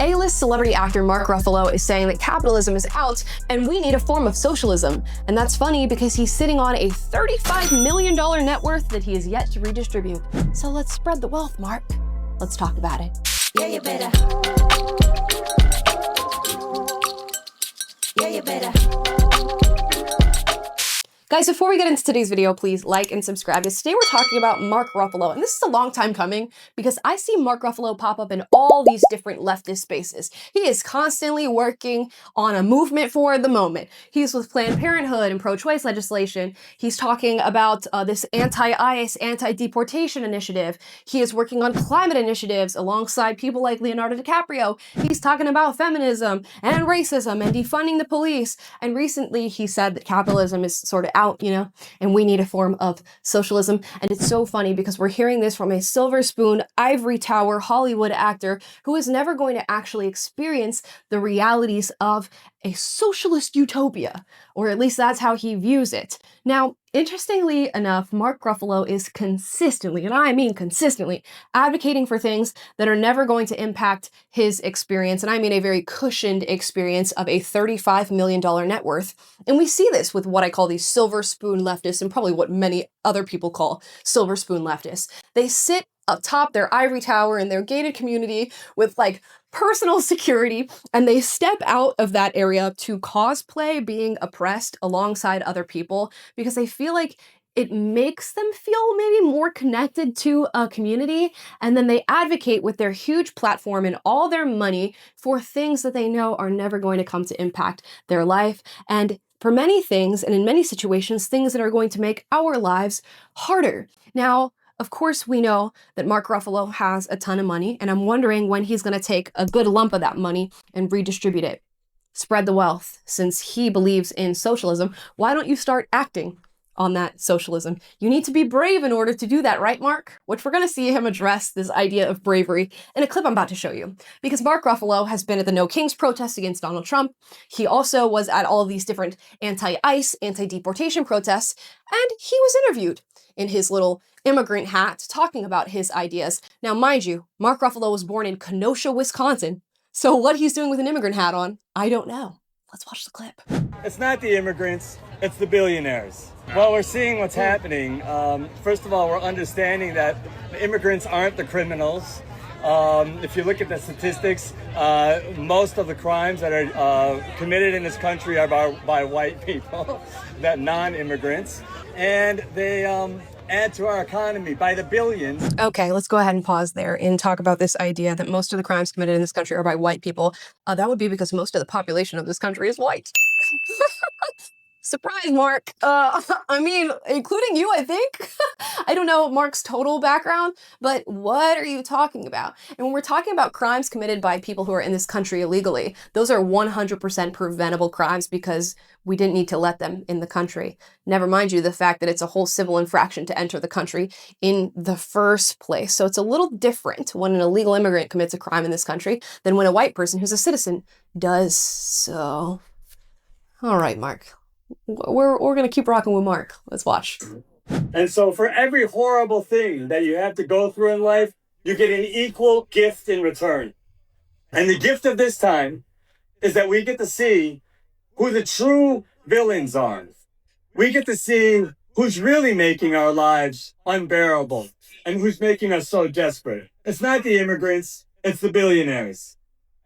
A-list celebrity actor Mark Ruffalo is saying that capitalism is out and we need a form of socialism. And that's funny because he's sitting on a $35 million net worth that he is yet to redistribute. So let's spread the wealth, Mark. Let's talk about it. Yeah, you better. Yeah, you better. Guys, before we get into today's video, please like and subscribe, because today we're talking about Mark Ruffalo. And this is a long time coming because I see Mark Ruffalo pop up in all these different leftist spaces. He is constantly working on a movement for the moment. He's with Planned Parenthood and pro-choice legislation. He's talking about this anti-ICE, anti-deportation initiative. He is working on climate initiatives alongside people like Leonardo DiCaprio. He's talking about feminism and racism and defunding the police. And recently he said that capitalism is sort of out, and we need a form of socialism. And it's so funny because we're hearing this from a silver spoon, ivory tower Hollywood actor who is never going to actually experience the realities of a socialist utopia, or at least that's how he views it. Now, interestingly enough, Mark Ruffalo is consistently, and I mean consistently, advocating for things that are never going to impact his experience, and I mean a very cushioned experience of a $35 million net worth. And we see this with what I call these silver spoon leftists, and probably what many other people call silver spoon leftists. They sit up top their ivory tower in their gated community with like personal security, and they step out of that area to cosplay being oppressed alongside other people because they feel like it makes them feel maybe more connected to a community, and then they advocate with their huge platform and all their money for things that they know are never going to come to impact their life, and for many things, and in many situations, things that are going to make our lives harder. Now, of course, we know that Mark Ruffalo has a ton of money, and I'm wondering when he's going to take a good lump of that money and redistribute it. Spread the wealth. Since he believes in socialism, why don't you start acting on that socialism? You need to be brave in order to do that, right, Mark? Which we're going to see him address this idea of bravery in a clip I'm about to show you. Because Mark Ruffalo has been at the No Kings protests against Donald Trump. He also was at all of these different anti-ICE, anti-deportation protests, and he was interviewed in his little immigrant hat talking about his ideas. Now, mind you, Mark Ruffalo was born in Kenosha, Wisconsin. So what he's doing with an immigrant hat on, I don't know. Let's watch the clip. It's not the immigrants, it's the billionaires. Well, we're seeing what's happening. First of all, we're understanding that the immigrants aren't the criminals. If you look at the statistics, most of the crimes that are committed in this country are by white people, that non-immigrants, and they add to our economy by the billions. Okay, let's go ahead and pause there and talk about this idea that most of the crimes committed in this country are by white people. That would be because most of the population of this country is white. Surprise, Mark. I mean, including you, I think. I don't know Mark's total background, but what are you talking about? And when we're talking about crimes committed by people who are in this country illegally, those are 100% preventable crimes because we didn't need to let them in the country. Never mind you the fact that it's a whole civil infraction to enter the country in the first place. So it's a little different when an illegal immigrant commits a crime in this country than when a white person who's a citizen does so. All right, Mark. We're going to keep rocking with Mark. Let's watch. And so for every horrible thing that you have to go through in life, you get an equal gift in return. And the gift of this time is that we get to see who the true villains are. We get to see who's really making our lives unbearable and who's making us so desperate. It's not the immigrants, it's the billionaires.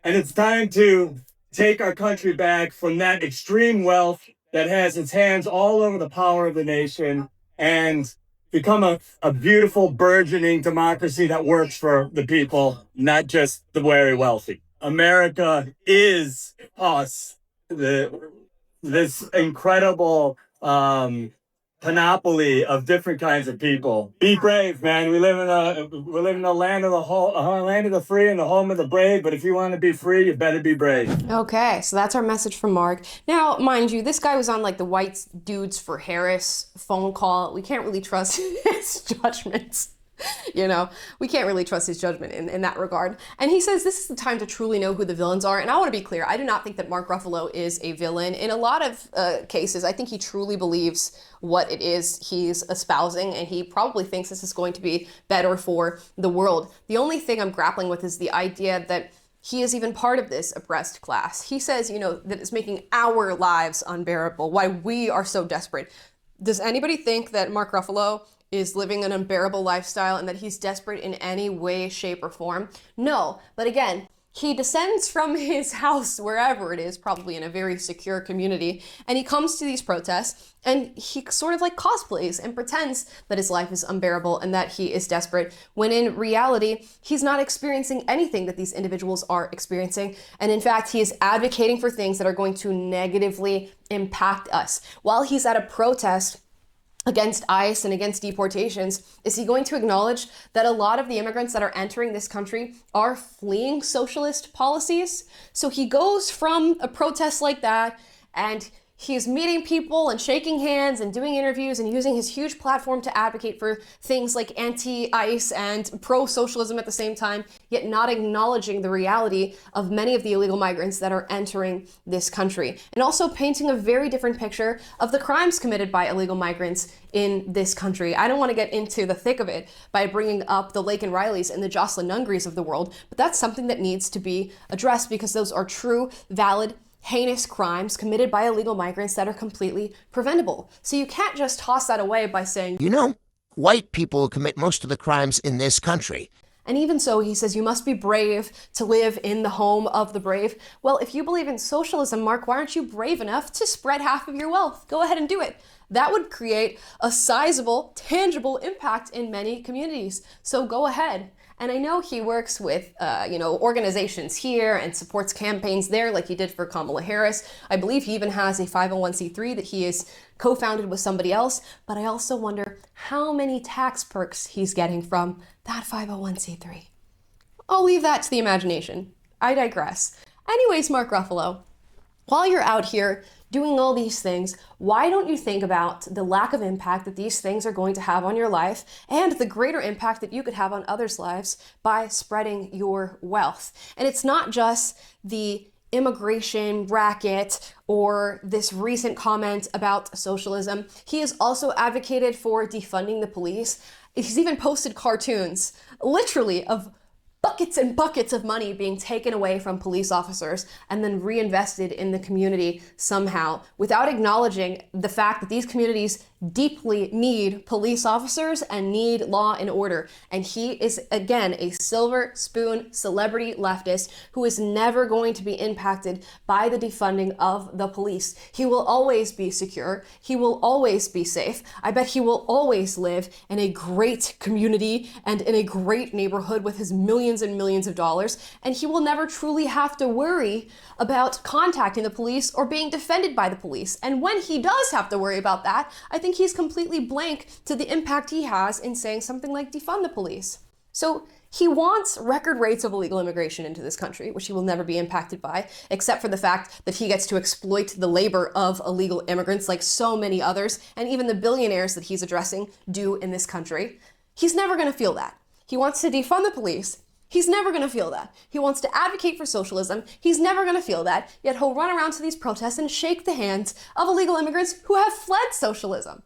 And it's time to take our country back from that extreme wealth that has its hands all over the power of the nation and become a beautiful, burgeoning democracy that works for the people, not just the very wealthy. America is us, this incredible panoply of different kinds of people. Be brave, man. We live in a land of land of the free and the home of the brave. But if you want to be free, you better be brave. Okay, so that's our message from Mark. Now, mind you, this guy was on like the White Dudes for Harris phone call. We can't really trust his judgments. We can't really trust his judgment in that regard. And he says this is the time to truly know who the villains are. And I want to be clear, I do not think that Mark Ruffalo is a villain. In a lot of cases, I think he truly believes what it is he's espousing, and he probably thinks this is going to be better for the world. The only thing I'm grappling with is the idea that he is even part of this oppressed class. He says, you know, that it's making our lives unbearable, why we are so desperate. Does anybody think that Mark Ruffalo is living an unbearable lifestyle and that he's desperate in any way, shape, or form? No, but again, he descends from his house, wherever it is, probably in a very secure community, and he comes to these protests and he sort of like cosplays and pretends that his life is unbearable and that he is desperate, when in reality, he's not experiencing anything that these individuals are experiencing. And in fact, he is advocating for things that are going to negatively impact us. While he's at a protest against ICE and against deportations, is he going to acknowledge that a lot of the immigrants that are entering this country are fleeing socialist policies? So he goes from a protest like that, and he's meeting people and shaking hands and doing interviews and using his huge platform to advocate for things like anti-ICE and pro-socialism at the same time, yet not acknowledging the reality of many of the illegal migrants that are entering this country. And also painting a very different picture of the crimes committed by illegal migrants in this country. I don't want to get into the thick of it by bringing up the Laken Rileys and the Jocelyn Nungries of the world, but that's something that needs to be addressed because those are true, valid, heinous crimes committed by illegal migrants that are completely preventable. So you can't just toss that away by saying, you know, white people commit most of the crimes in this country. And even so, he says, you must be brave to live in the home of the brave. Well, if you believe in socialism, Mark, why aren't you brave enough to spread half of your wealth? Go ahead and do it. That would create a sizable, tangible impact in many communities. So go ahead. And I know he works with, organizations here and supports campaigns there like he did for Kamala Harris. I believe he even has a 501c3 that he is co-founded with somebody else. But I also wonder how many tax perks he's getting from that 501c3. I'll leave that to the imagination. I digress. Anyways, Mark Ruffalo, while you're out here doing all these things, why don't you think about the lack of impact that these things are going to have on your life and the greater impact that you could have on others' lives by spreading your wealth? And it's not just the immigration racket or this recent comment about socialism. He has also advocated for defunding the police. He's even posted cartoons, literally, of buckets and buckets of money being taken away from police officers and then reinvested in the community somehow, without acknowledging the fact that these communities deeply need police officers and need law and order. And he is, again, a silver spoon celebrity leftist who is never going to be impacted by the defunding of the police. He will always be secure. He will always be safe. I bet he will always live in a great community and in a great neighborhood with his millions and millions of dollars. And he will never truly have to worry about contacting the police or being defended by the police. And when he does have to worry about that, I think he's completely blank to the impact he has in saying something like defund the police. So he wants record rates of illegal immigration into this country, which he will never be impacted by, except for the fact that he gets to exploit the labor of illegal immigrants like so many others, and even the billionaires that he's addressing do in this country. He's never going to feel that. He wants to defund the police. He's never going to feel that. He wants to advocate for socialism. He's never going to feel that, yet he'll run around to these protests and shake the hands of illegal immigrants who have fled socialism.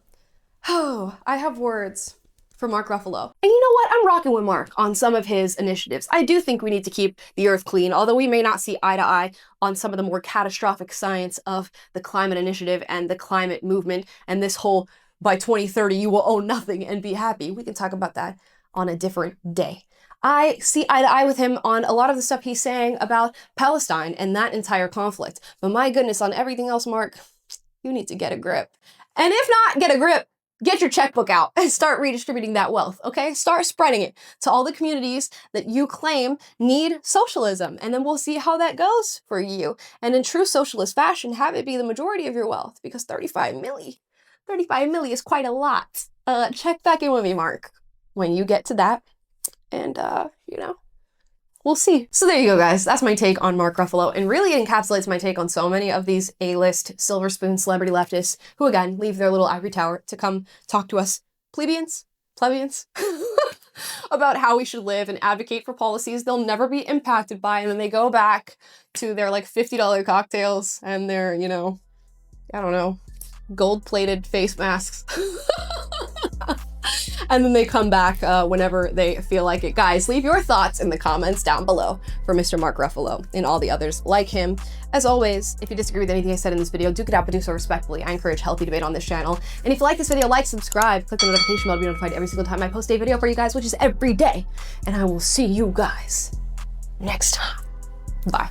Oh, I have words for Mark Ruffalo. And you know what? I'm rocking with Mark on some of his initiatives. I do think we need to keep the earth clean, although we may not see eye to eye on some of the more catastrophic science of the climate initiative and the climate movement and this whole by 2030 you will own nothing and be happy. We can talk about that on a different day. I see eye to eye with him on a lot of the stuff he's saying about Palestine and that entire conflict. But my goodness, on everything else, Mark, you need to get a grip. And if not, get a grip. Get your checkbook out and start redistributing that wealth, okay? Start spreading it to all the communities that you claim need socialism, and then we'll see how that goes for you. And in true socialist fashion, have it be the majority of your wealth, because 35 milli is quite a lot. Check back in with me, Mark, when you get to that, and, we'll see. So there you go, guys. That's my take on Mark Ruffalo, and really it encapsulates my take on so many of these A-list silver spoon celebrity leftists who, again, leave their little ivory tower to come talk to us plebeians, about how we should live and advocate for policies they'll never be impacted by, and then they go back to their, like, $50 cocktails and their, gold-plated face masks. and then they come back whenever they feel like it. Guys, leave your thoughts in the comments down below for Mr. Mark Ruffalo and all the others like him. As always, if you disagree with anything I said in this video, do get out, but do so respectfully. I encourage healthy debate on this channel. And if you like this video, like, subscribe, click the notification bell to be notified every single time I post a video for you guys, which is every day. And I will see you guys next time. Bye.